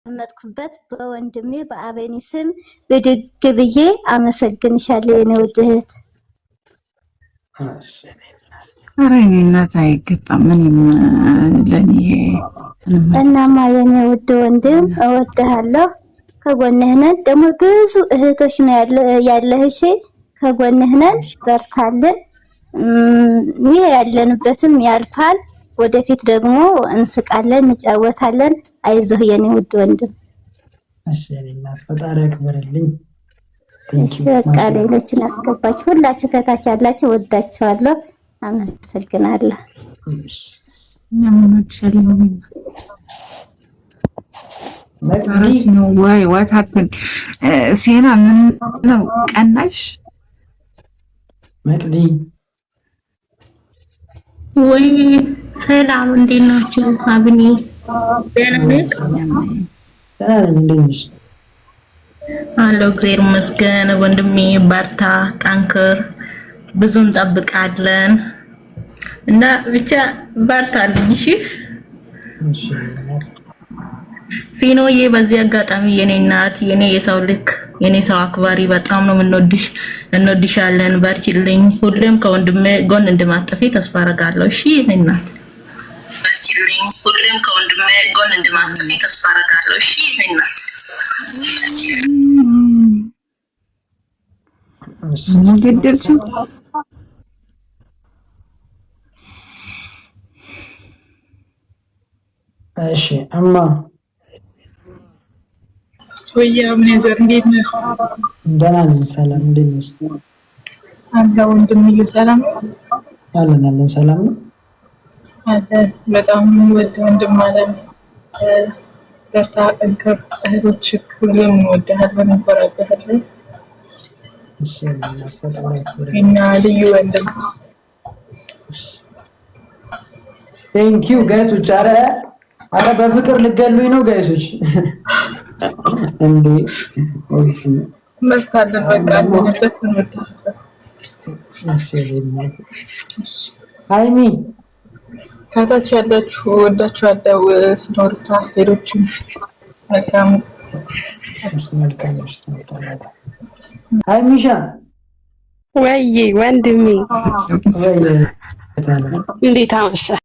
መጥኩበት በወንድሜ በአቤኒ ስም ብድግ ብዬ አመሰግንሻለሁ የኔ ውድ እህት። ኧረ የኔ እናት አይገባም ምንም ለኔ። እናማ የኔ ውድ ወንድም እወድሃለሁ፣ ከጎንህ ነን። ደግሞ ብዙ እህቶች ነው ያለህ። እሺ ከጎንህ ነን፣ በርታልን። ይሄ ያለንበትም ያልፋል። ወደፊት ደግሞ እንስቃለን፣ እንጫወታለን። አይዞህ የኔ ውድ ወንድም። እሺ የኔ እናት ፈጣሪ ያክብርልኝ። እሺ በቃ ሌሎችን አስገባችሁ። ሁላችሁ ከታች ያላችሁ ወዳችኋለሁ፣ አመሰግናለሁ። ሴና ምን ነው ቀናሽ? መቅዲ ወይ ሰላም፣ እንዴት ናችሁ? አብኒ ደህና ነህ? አለሁ እግዚአብሔር ይመስገን። ወንድሜ በርታ፣ ጠንክር፣ ብዙ እንጠብቃለን እና ብቻ በርታልኝ። እሺ ሲኖዬ፣ በዚህ አጋጣሚ የኔ እናት፣ የኔ የሰው ልክ፣ የኔ ሰው አክባሪ በጣም ነው የምንወድሽ፣ እንወድሻለን። በርቺልኝ። ሁሌም ከወንድሜ ጎን እንደማጠፊ ተስፋ አደርጋለሁ። እሺ የኔ እናት በርቺልኝ። ሁሌም ከወንድሜ ጎን እንደማጠፊ ተስፋ አደርጋለሁ። እሺ የኔ እናት ገደልሽኝ። እሺ እማ ወይ አብኔዘር እንዴት ነህ? ደህና ነኝ። ሰላም እንዴት ነሽ? አለ ወንድምዬ ሰላም አለን ሰላም ነው አለ። በጣም ወድ ወንድም አለን። በርታ፣ ጠንክር። እህቶች ሁሉም እንወድሃለን፣ እንኮራብሃለን። እሺ እናት ፈጣሪ ያክብርልኝ። እና ልዩ ወንድም ቴንክ ዩ ጋይሶች። አረ በፍቅር ልገሉኝ ነው ጋይሶች እንዴ? እሺ መስታለን በቃ አለንበት እንወድሃለን። እሺ ሃይሚ ከታች ያላችሁ ወዳችኋለሁ። ስኖርታ ሌሎችም መልካም ሃይሚሻ ወይ ወንድሜ እንዴት አመሸህ?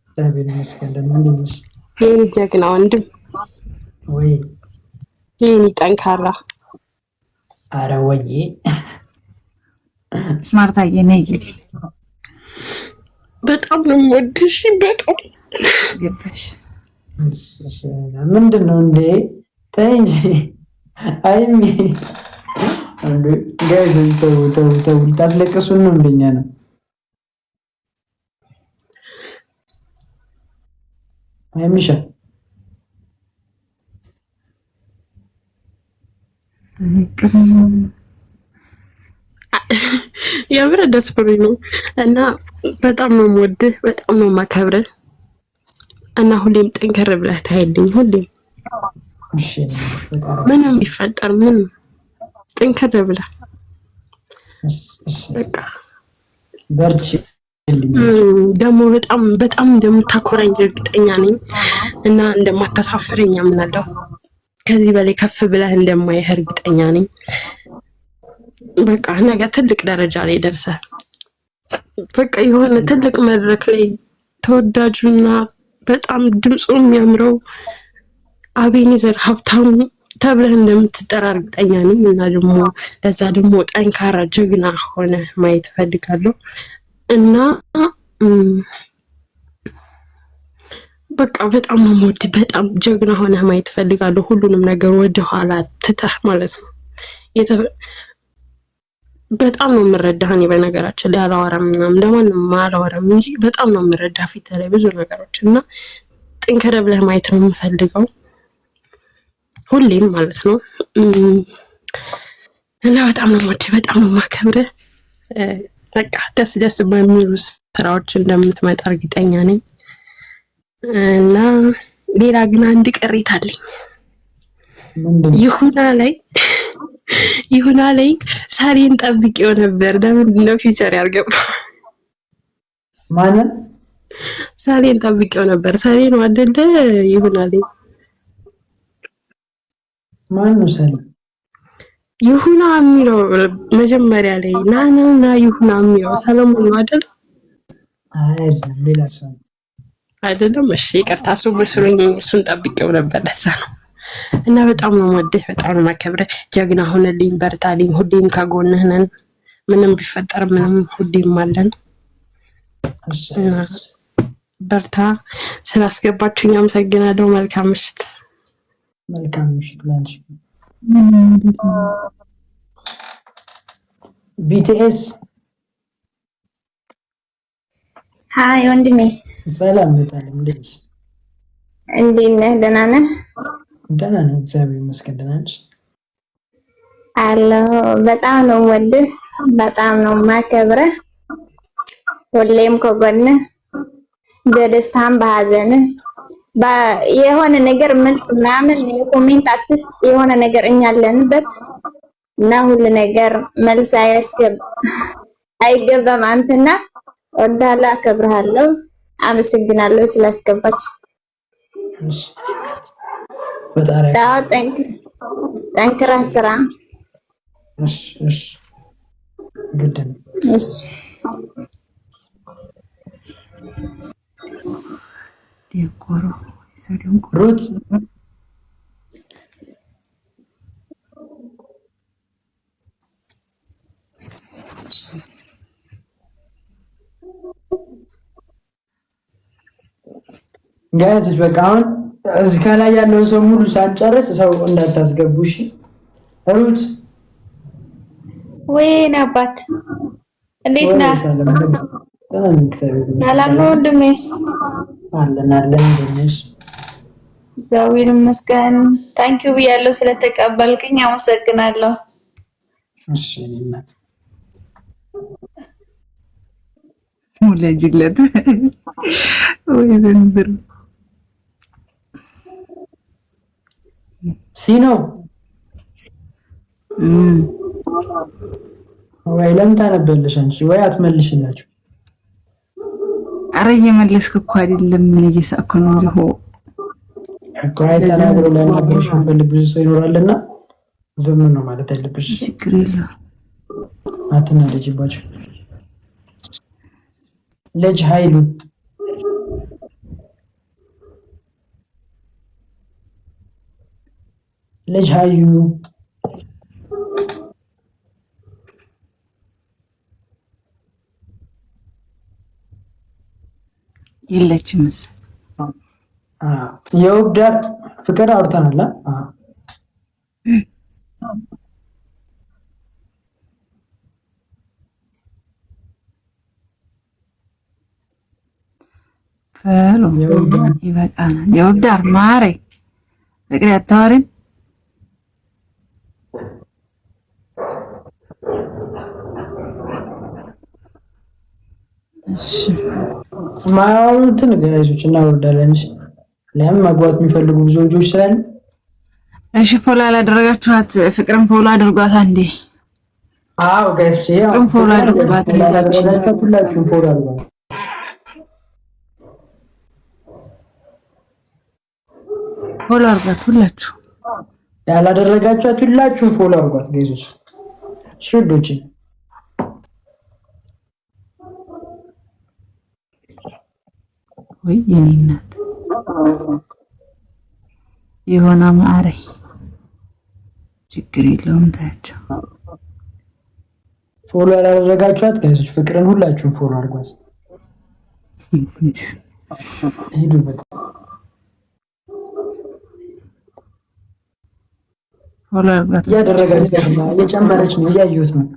እግዚአብሔር ይመስገን። እንደምን ነሽ? የኔ ጀግና ወንድም ወይ የኔ ጠንካራ። አረ ወይ ስማርታዬ ነይ ግቢ። በጣም ነው የምወድሽ። በጣም ገባሽ? ምንድነው እንዴ? ተይ እንጂ ሃይሚ እንዴ ጋይስ፣ ተው ታስለቅሱን ነው እንደኛ ነው። ሃይሚሻ የምር ደስ ብሎኝ ነው እና በጣም ነው የምወድህ፣ በጣም ነው የማከብርህ እና ሁሌም ጠንከር ብለህ ታይልኝ። ሁሌም ምንም ይፈጠር ምንም ጠንከር ብለህ በቃ በርቺ። ደግሞ በጣም እንደምታኮራኝ እርግጠኛ ነኝ እና እንደማታሳፍረኝ አምናለሁ። ከዚህ በላይ ከፍ ብለህ እንደማይህ እርግጠኛ ነኝ። በቃ ነገ ትልቅ ደረጃ ላይ ደርሰህ በቃ የሆነ ትልቅ መድረክ ላይ ተወዳጁና በጣም ድምፁ የሚያምረው አቤኒዘር ሀብታሙ ተብለህ እንደምትጠራ እርግጠኛ ነኝ እና ደግሞ ለዛ ደግሞ ጠንካራ ጀግና ሆነ ማየት ፈልጋለሁ እና በቃ በጣም ሞድ በጣም ጀግና ሆነ ማየት ፈልጋለሁ። ሁሉንም ነገር ወደ ኋላ ትተህ ማለት ነው። በጣም ነው የምረዳህ። እኔ በነገራችን ላይ አላወራም ምናምን ለማንም አላወራም እንጂ በጣም ነው የምረዳህ ፊት ላይ ብዙ ነገሮች እና ጠንከር ብለህ ማየት ነው የምፈልገው ሁሌም ማለት ነው እና በጣም ነው የምወድህ፣ በጣም ነው የማከብርህ። በቃ ደስ በሚሉ ስራዎች እንደምትመጣ እርግጠኛ ነኝ እና ሌላ ግን አንድ ቅሬታ አለኝ። ይሁና ላይ ሳሬን ጠብቄው ነበር። ለምንድን ነው ፊቸር ያልገባው? ማለት ሳሌን ጠብቄው ነበር። ሳሌ ነው አይደለ? ይሁን አለኝ። ማን ነው ሰላም? ይሁና የሚለው መጀመሪያ ላይ ና ይሁና የሚለው ሰለሞን ነው አይደል? አይደለም ሌላ ሰው አይደለም። እሺ ይቅርታ፣ እሱ መስሎኝ እሱን ጠብቄው ነበር። ለዛ ነው። እና በጣም ነው የምወድህ፣ በጣም ነው የማከብርህ። ጀግና ሁንልኝ፣ በርታልኝ። ሁሌም ከጎንህ ነን። ምንም ቢፈጠር ምንም ሁሌም አለን። በርታ። ስላስገባችሁኝ አመሰግናለሁ። መልካም ምሽት። መልካም ምሽት ላንቺ። ቢቲኤስ ሃይ ወንድሜ፣ ሰላም በጣም እንዴት ነሽ? እንዴት ነህ? ደህና ነህ? ደህና ነኝ እግዚአብሔር ይመስገን። ደህና ነሽ? አለሁ። በጣም ነው የምወድህ፣ በጣም ነው የማከብርህ። ሁሌም ከጎንህ በደስታም በሀዘንህ የሆነ ነገር መልስ ምናምን የኮሜንት አርቲስት የሆነ ነገር እኛ አለንበት እና ሁሉ ነገር መልስ አይገባም። አንተና ወዳላ አከብርሃለሁ። አመሰግናለሁ ስላስገባች። ዳው ጠንክራ ስራ። እሺ ግድ ነው። እሺ ሩት ጋይስ በቃ አሁን እዚህ ከላይ ያለውን ሰው ሙሉ ሳንጨርስ ሰው እንዳታስገቡ እሺ። ሩት ወይኔ አባት እንዴት ነህ? ሰላም ነው ወንድሜ? አለን እንደነሽ? እግዚአብሔር ይመስገን። ታንኪዩ ብያለሁ ስለተቀበልከኝ አመሰግናለሁ። እሺ እናት ሙለጅለት ወይ ዘንድሮ ሲኖ ወይ ለምን ታነበልሽ አንቺ? ወይ አትመልሽላችሁ? አረ እየመለስክ እኮ አይደለም፣ ምን እየሳኩ ነው ልሆ እኮ አይተናግሮ ለማግኘት ፈልግ ብዙ ሰው ይኖራልና ዝም ነው ማለት ያለብሽ። ችግር የለም አትናደጂባችሁ። ልጅ ኃይሉ ልጅ ኃይሉ የለችም። የውብዳር ፍቅር አውርተናል። ፈሎ ይበቃናል። የውብዳር ማሬ ፍቅር አታወሪም? ማውሩትን ጋይዞች እናወርዳለን። ለምን ማግባት የሚፈልጉ ብዙ ልጆች ስላሉ። እሺ ፎሎ ያላደረጋችኋት ፍቅርን ፎሎ አድርጓት አንዴ። አዎ ጋይስ ፍቅርን ፎሎ አድርጓት። ሁላችሁም ፎሎ አድርጓት። ፎሎ አድርጓት ሁላችሁ። ያላደረጋችኋት ሁላችሁም ፎሎ አድርጓት ጋይዞች። ሽዶች ወይ የኔ እናት የሆነ ማዕረ ችግር የለውም ታያቸው። ፎሎ ያላደረጋችኋት ጋይዞች ፍቅርን ሁላችሁም ፎሎ አድርጓት። ሂዱበት። ፎሎ አድርጓት። ያደረጋችኋት እየጨመረች ነው፣ እያየሁት ነው።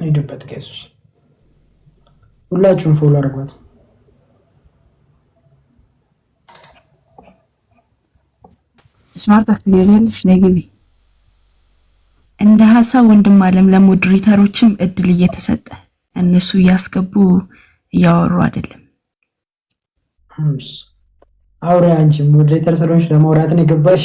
ሂዱበት ጋይሶች ሁላችሁም ፎሎ አድርጓት። ስማርት አትገኛለሽ ነግቢ እንደ ሀሳብ ወንድም አለም ለሞዴሬተሮችም እድል እየተሰጠ እነሱ እያስገቡ እያወሩ አይደለም። አውሪ አንቺ ሞዴሬተር ስለሆንሽ ለማውራት ነው የገባሽ።